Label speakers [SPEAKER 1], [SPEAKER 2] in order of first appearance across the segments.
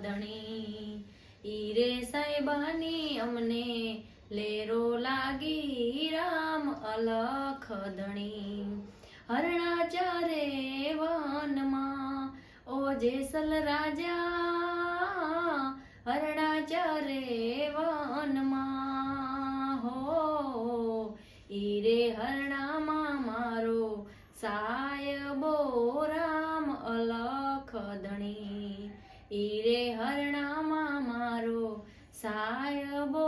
[SPEAKER 1] ધણી। ઈ રે સાહેબાની અમને લેરો લાગી રામ અલખ ધણી। હરણા ચારે વનમાં ઓ જેસલ રાજા, હરણા ચારે વનમાં હો। ઈ રે હરણામાં મારો સાયબો રામ અલખ ધણી। ઈ રે હરણામાં મારો સાયબો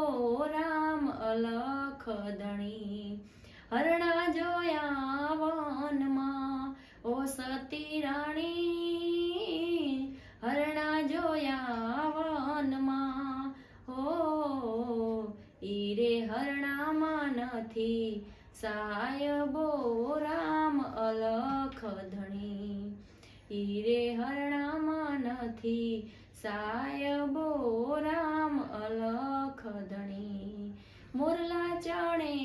[SPEAKER 1] રામ અલખ ધણી। હરણા જોયા વનમાં ઓ સતી રાણી, હરણા જોયા વનમાં હો। ઈ રે હરણામાં નથી સાયબો રામ અલખ ધણી। ઈ રે હરણામાં નથી સાયબો રામ અલખ ધણી। મોરલા ચણે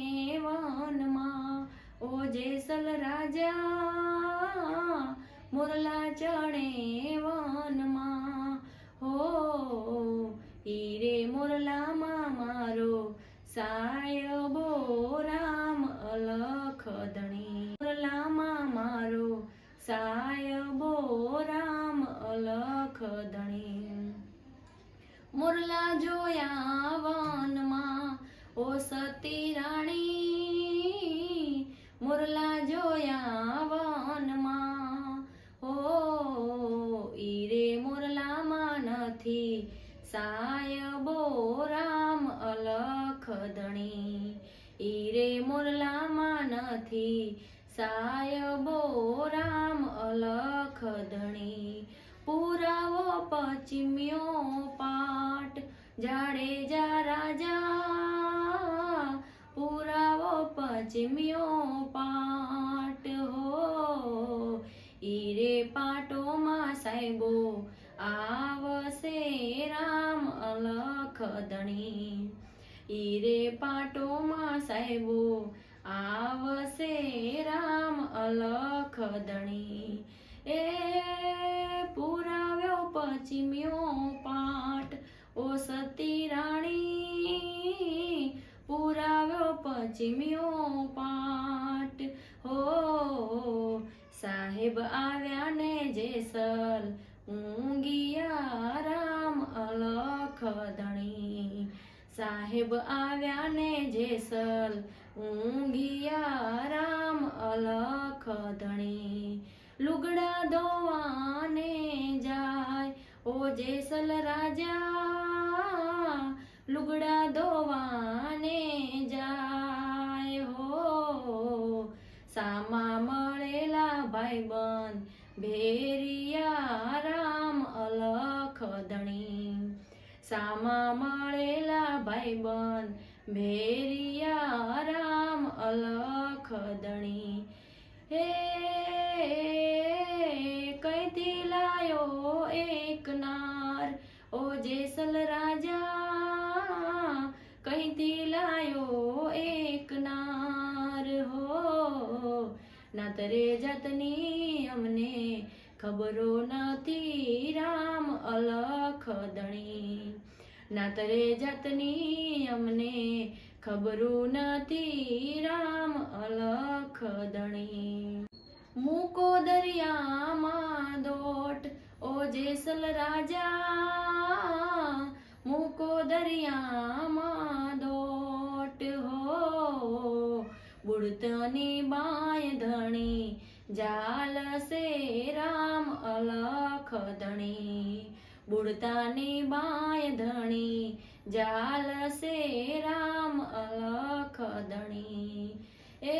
[SPEAKER 1] વનમાં ઓ જેસલ રાજા, મોરલા ચણે વનમાં હો। ઈ રે મોરલામાં મારો સાયબો રામ અલખ ધણી। મોરલામાં મારો સાયબો રામ અલખ ધણી। મોરલા જોયા વનમાં ઓ સતી રાણી, મોરલા જોયા વનમાં હો। ઈ રે મોરલામાં નથી સાયબો રામ અલખ ધણી। ઈ રે મોરલામાં નથી સાયબો રામ અલખ ધણી। પુરાવો પશ્ચિમ્યો પાટ જાડેજા રાજા, પુરાવો પશ્ચિમ્યો પાટ હો। ઈ રે પાટોમાં સાહેબો આવશે રામ અલખ ધણી। ઈ રે પાટોમાં સાહેબો આવશે રામ અલખ ધણી। એ પુરાવ્યો પશ્ચિમ્યો પાટ ઓ સતી રાણી, પુરાવ્યો પશ્ચિમ્યો પાટ હો। સાહેબ આવ્યા ને જેસલ ઊંઘિયા રામ અલખ ધણી। સાહેબ આવ્યા ને જેસલ ઊંઘિયા રામ અલખ ધણી। લુગડા ધોવાને જાય ઓ જેસલ રાજા, લુગડા ધોવાને જાય હો। સામા મળેલા ભાઈબંધ ભેરિયા રામ અલખ ધણી। સામા મળેલા ભાઈબંધ ભેરિયા રામ અલખ ધણી। હે કઈથી લાયો એક નાર ઓ જેસલ રાજા, કઈથી લાયો એક નાર હો। નાતરે જાતની અમને ખબરો નથી રામ અલખ ધણી। નાતરે જાતની અમને ખબરો નથી રામ અલખ ધણી। મૂકો દરિયામાં દોટ ઓ જેસલ રાજા, મૂકો દરિયામાં દોટ હો। બુડતની બાય ધણી જાલશે રામ અલખ ધણી। બુડતાની બાય ધણી જાલશે રામ અલખ ધણી। એ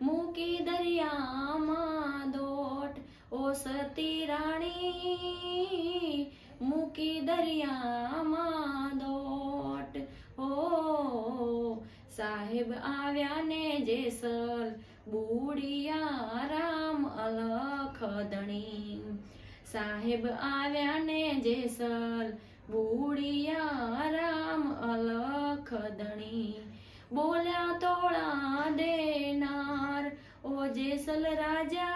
[SPEAKER 1] મૂકી દરિયામાં દોટ ઓ સતી રાણી, મૂકી દરિયામાં દોટ હો। સાહેબ આવ્યા ને જેસલ બુડિયા રામ અલખ ધણી। સાહેબ આવ્યા ને જેસલ બુડિયા રામ અલખ ધણી। બોલ્યા તોળા દેનાર ઓ જેસલ રાજા,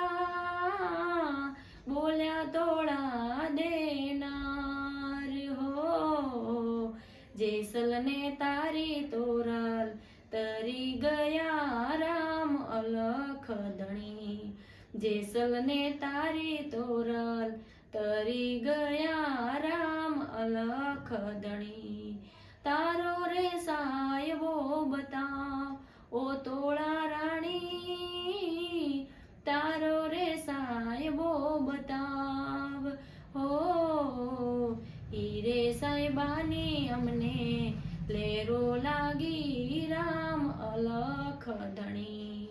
[SPEAKER 1] બોલ્યા તોળા દેનાર હો જેસલને તારી તોરલ તરી ગયા રામ અલખ ધણી જેસલને તારી તોરલ તરી ગયા રામ અલખ ધણી તારો રે સાયવો બતાવ ઓ તોળા રાણી તારો રે સાયબો બતાવ હો હીરે સાહેબાની અમને લેરો લાગી રામ અલખ ધણી